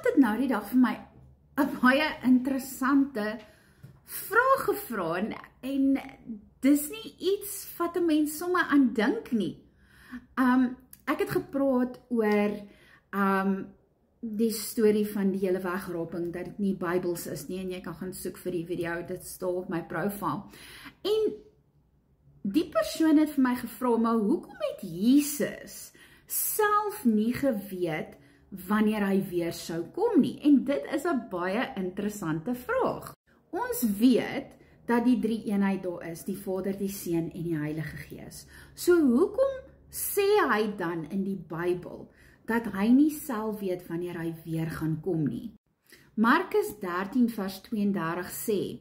iemand het nou die dag vir my 'n baie interessante vraag gevra en dis nie iets wat 'n mens sommer aan dink nie. Ek het gepraat oor die storie van die hele wegraping, dat dit nie Bybels is nie, en jy kan gaan soek vir die video, dit staan op my profiel. En die persoon het vir my gevra, maar hoekom het Jesus self nie geweet wanneer hy weer sou kom nie? En dit is 'n baie interessante vraag. Ons weet dat die drie eenheid daar is, die Vader, die Seun en die Heilige Gees. So hoekom sê hy dan in die Bybel dat hy nie self weet wanneer hy weer gaan kom nie? Markus 13 vers 32 sê,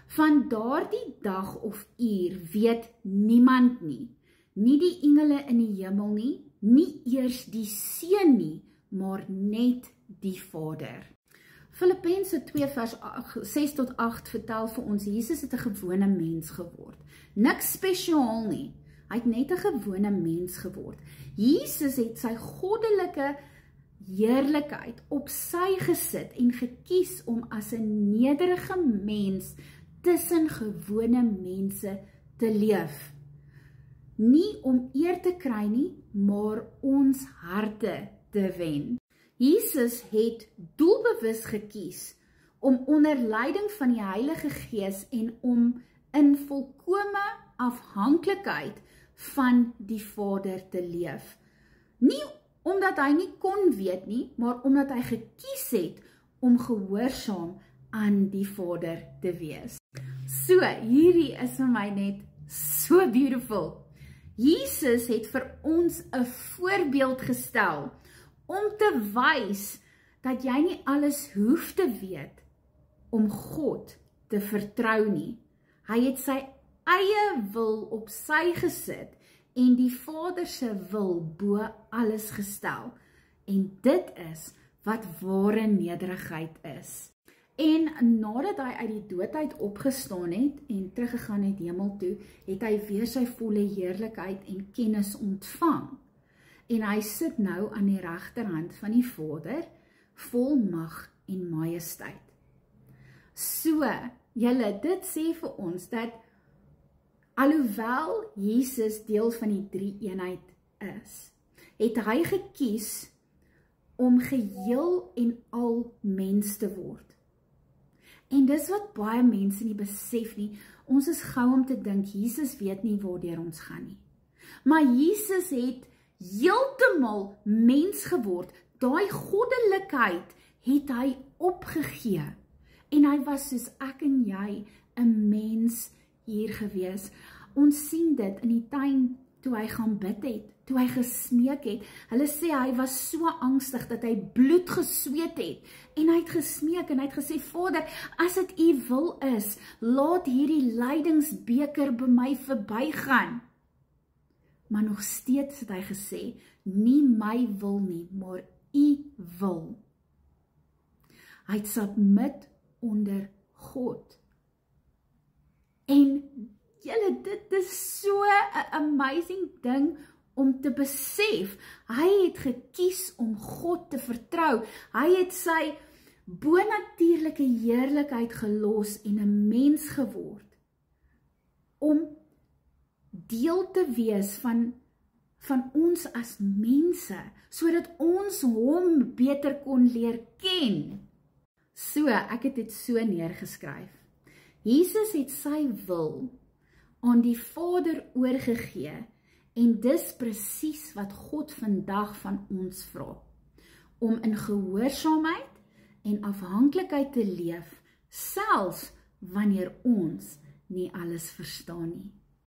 van daardie dag of uur weet niemand nie die engele in die hemel nie eers die Seun nie, maar net die Vader. Filippense 2 vers 6 tot 8 vertel vir ons, Jesus het 'n gewone mens geword. Niks spesiaal nie. Hy het net 'n gewone mens geword. Jesus het sy goddelike heerlikheid op sy gesit en gekies om as 'n nederige mens tussen gewone mense te leef. Nie om eer te kry nie, maar ons harte te wen. Jesus het doelbewus gekies om onder leiding van die Heilige Gees en om in volkome afhanklikheid van die Vader te leef. Nie omdat hy nie kon weet nie, maar omdat hy gekies het om gehoorsaam aan die Vader te wees. So, hierdie is vir my net so beautiful. Jesus het vir ons 'n voorbeeld gestel om te wys dat jy nie alles hoef te weet om God te vertrou nie. Hy het sy eie wil op sy gesit en die Vader se wil bo alles gestel. En dit is wat ware nederigheid is. En nadat hy uit die doodheid opgestaan het en teruggegaan het hemel toe, het hy weer sy volle heerlikheid en kennis ontvang. En hy sit nou aan die regterhand van die Vader, vol mag en majesteit. So, julle, dit sê vir ons dat alhoewel Jesus deel van die drie eenheid is, het hy gekies om geheel en al mens te word. En dis wat baie mense nie besef nie. Ons is gou om te dink, Jesus weet nie waardeur ons gaan nie. Maar Jesus het heeltemal mens geword. Daai goddelikheid het hy opgegee. En hy was soos ek en jy, 'n mens hier gewees. Ons sien dit in die tuin toe hy gaan bid het, toe hy gesmeek het. Hulle sê hy was so angstig dat hy bloed gesweet het. En hy het gesmeek en hy het gesê, Vader, as dit u wil is, laat hierdie lydingsbeker by my verbygaan. Maar nog steeds het hy gesê, nie my wil nie, maar u wil. Hy het submit onder God. En julle, dit is so 'n amazing ding om te besef. Hy het gekies om God te vertrou. Hy het sy bonatuurlike heerlikheid gelos en 'n mens geword om deel te wees van ons as mense, sodat ons hom beter kon leer ken. So, ek het dit so neergeskryf. Jesus het sy wil aan die Vader oorgegee en dis presies wat God vandag van ons vra. Om in gehoorsaamheid en afhanklikheid te leef, selfs wanneer ons nie alles verstaan nie.